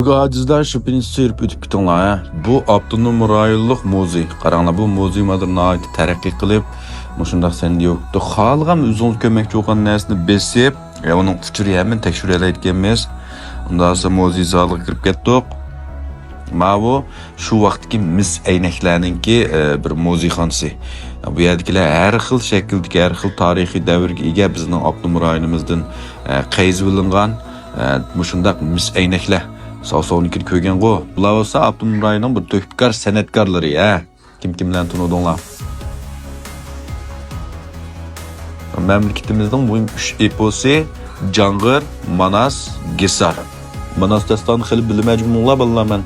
Bu acizlar şüpheni sürüp ötüp gitinglar. Bu Abdunum rayonluq muzey. Qaranglar, bu muzey madaniyat taraqqiy qilib, mushundaq sen yo'qdi. Xalqam o'zingiz köməkçi bo'lgan narsani besib, uning uchuri ham tekshiralayotganmiz. Undan so'ng muzey zaliga kirib ketdik. Mavu shu vaqtdagi mis aynaklarninki bir muzeyxonasi. Bu yerdagilar har xil shakldagi, har xil tarixiy davrga ega bizning Abdunum rayonimizdan qayzib olingan mushundaq mis aynaklar. Sağ-solnikini ko'rgan qo'y. Bular bo'lsa Abdunum rayonining bir töhfakor san'atkorlari, kim-kimlarni tanidinglar? Mamlakatimizning bu 3 eposi Jang'ir, Manas, Gesar. Manas dastoni xili bilmajmunlar bolalar, men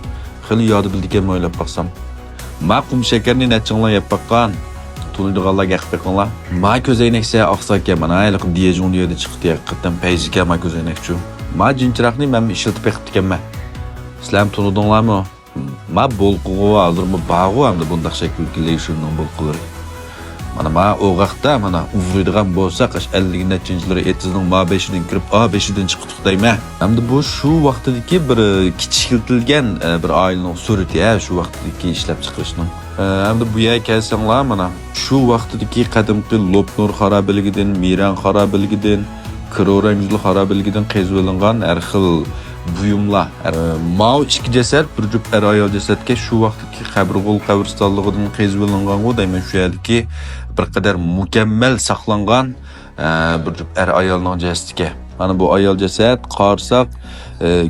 xili yodi bildigan o'ylab baqsam. Ma qum shakarni nachinglar yeb baqqan. Tunuydiganlarga qilib beqinglar. Ma ko'zaynaksa oqsaka mana ayliq diyejon yerda chiqdi, haqiqatan payzika ma ko'zaynakchu. Ma jinchiroqni men ishlatib beqib ekanman. Sizlar tunudinglarmi? Ma bolqiga aldirmi bag'u hamda bundaq shaklga leyshinning bolqilari. Mana ma o'g'aqda mana uvridigan bo'lsa, qish 50-nechinchilari etizning ma 5dan kirib, a 5dan chiqib deyman. Hamda bu shu vaqtdagi bir kichikiltilgan bir oilaning surati, shu vaqtdagi ishlab chiqarishning. Hamda bu yerga kelsanglar, mana shu vaqtdagi qadimgi Lopnur xarabiligidan, Miran xarabiligidan, Kirorangzul xarabiligidan qezvilingan har xil buyumlar. Mao ikki jasad, bir jup ayol jasadga shu vaqtdagi qabrg'ul qabristonligidan qezvilingan u deyman, shu yerdagi bir qadar mukammal saqlangan bir jup ayolning jasadiga. Mana bu ayol jasad qarsak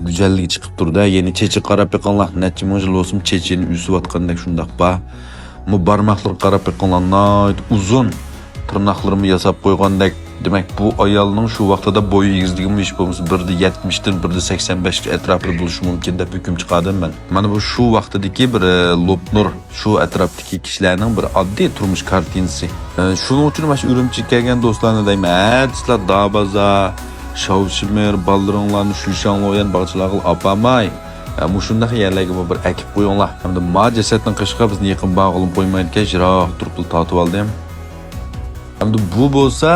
go'jalligi chiqib turdi. Yeni chechi qarab yiqanlar, necha ming yil o'sim chechini usiyotgandek shundaq ba. Bu barmoqlar qarab yiqanlar, uzun tırnaqlarımı yasab qo'ygandek. Demek bu ayolning shu vaqtida bo'yi egizligimi ish bo'lmasa 1.70 dan 1.85 atrofida bo'lishi mumkin deb hukm chiqardim men. Mana bu shu vaqtidagi bir Lopnur, shu atrofdagi kishilarning bir oddiy turmush kartinasi. Shuning uchun mana shu Urumchiga kelgan do'stlarni deyman, sizlar Dabaza, Shavshimir, ballaringlarni shu shangloyan bag'chilarga opamay. Mushundaq yerlarga bir akib qo'yinglar. Hamda ma jasadning qishqa bizni yaqin bog'ilib qo'ymaydigan jiroq turib tatib oldim. Hamda bu bo'lsa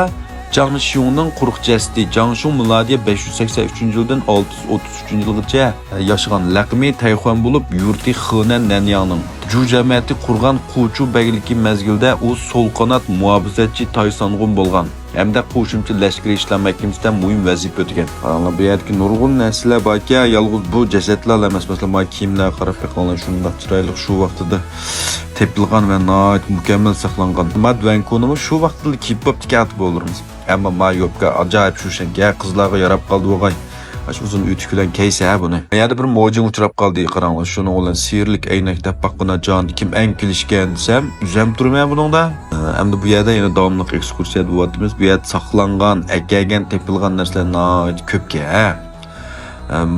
Zhang Xiongning quruq jasadi. Zhang Xiong milodiy 583-yildan 633-yilgacha yashagan laqmi Tayxuan bo'lib, yurti Henan Nanyangning Ju jamiyati qurgan Quchu bagligi mezgilda u so'l qanot muhofizatchi Taysongun bo'lgan. Hamda qo'shimcha lashkariy ishlar mahkamasida muhim vazifa o'tagan. Qaranglar, bu yerdagi nurg'un narsalar borki, yolg'iz bu jasadlar emas, masalan, kiyimlar qarab qo'yganlar shunday chiroyli shu vaqtida tepilgan va nihoyat mukammal saqlangan. Madvankonimiz shu vaqtda kiyib katib bo'lurmiz. Ammo ma yo'qqa ajoyib shu shenga qizlarga yarab qoldi o'g'ay. Aş uzun ütük bilen keyse buni. Yana bir mojin uçrab qaldı qaranglar. Şunu olan sirlik aynakda baqqına can kim en kilishgan desem, üzem turmayan buningda. Hamda bu yerda yana davomli ekskursiya bo'lyapmiz. Bu yerda saqlangan, akagan, tepilgan narsalar ko'pga.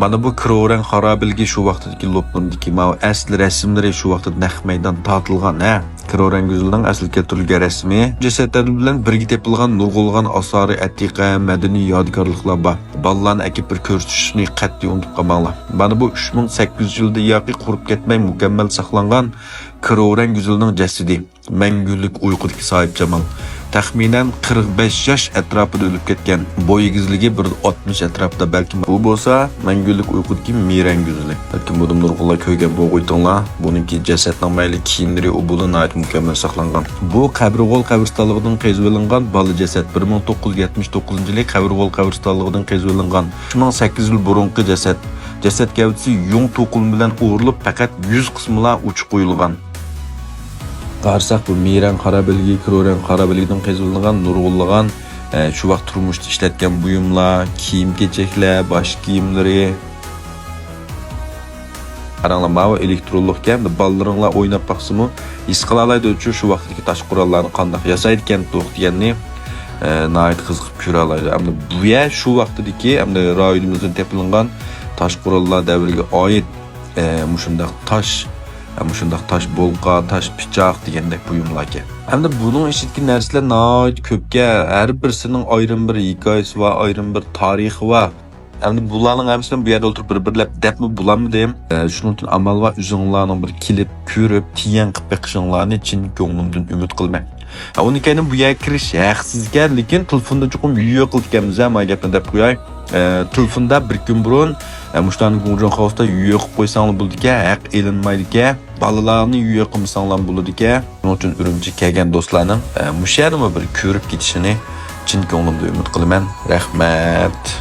Mana bu Kirorang xarabiligi shu vaqtdagi Lopnurdagi asl rasmlari shu vaqtda naq maydon tortilgan, Kirorang Guzulning asl keltirilgan rasmi jasadlar bilan birga tepilgan nurg'ulgan asari atiqa madaniy yodgorliklar bor. Ballarni akib bir ko'rsatishni qat'iy unutib qolmanglar. Mana bu 3800 yilda yoqi qurib ketmay mukammal saqlangan Kirorang Guzulning jasadi, mangulik uyquga sahib jamal. Taxminan 45 yosh atrofida o'lib ketgan. Bo'y egizligi 1.60 atrofida balki bu bo'lsa, mangulik uyqudagi Miran Guzuli. Balkim bu nurg'ullar ko'rgan bu o'ytonlar, buningki jasadning mayli kiyimlari u bo'lib mukammal saqlangan. Bu Qabrg'ol qabristonligidan qezvilingan bola jasad 1979-yil Qabrg'ol qabristonligidan qezvilingan. 18 yil burungi jasad. Jasad gavdasi yung to'qilma bilan o'rilib, faqat 100 qismilar uchiq qo'yilgan. Qarsak bu Miran xarabiligi, Kirorang xarabiligidan qezvilingan, nurg'ullangan, shu vaqt turmushda ishlatgan buyumlar, kiyim-kechaklar, bosh kiyimlari. Qaranglar, mana elektronlik hamda ballariinglar o'ynab baqsimi, his qila oladi shu vaqtdagi tosh qurollarni qanday yasaydi ekan deganni nihoyat qiziqib ko'ra oladi. Hamda bu yer shu vaqtdagi hamda rayonimizdan tepilgan tosh qurollar davriga oid mushundaq tosh bolqa, tosh pichoq degandek buyumlarga. Hamda buning ichidagi narsalar nihoyat ko'pga, har birisining ayrim bir hikoyasi va ayrim bir tarixi va hamda bularning hammasini bu yerda o'tirib bir-birlab debmi bularmi deyim. Shuning uchun amal va o'zinglarning bir kelib, ko'rib, tiyan qilib beqishinglarni chin ko'nglimdan umid qilmang. Unikayni bu yerga kirish haqsizga, lekin telefonda chuqur video qilib ekanmiz, ma gapni deb qo'yay. Telefonda bir kun burun muştani Gunjon House-da yo'q qo'ysanglar bo'ldi-ki, haq elinmaydi-ki, balalarni yo'q qilmasanglar bo'ladi-ki. Buning uchun Urumchi kelgan do'stlarning musharimi bir ko'rib ketishini chin ko'nglimda umid qilaman. Rahmat.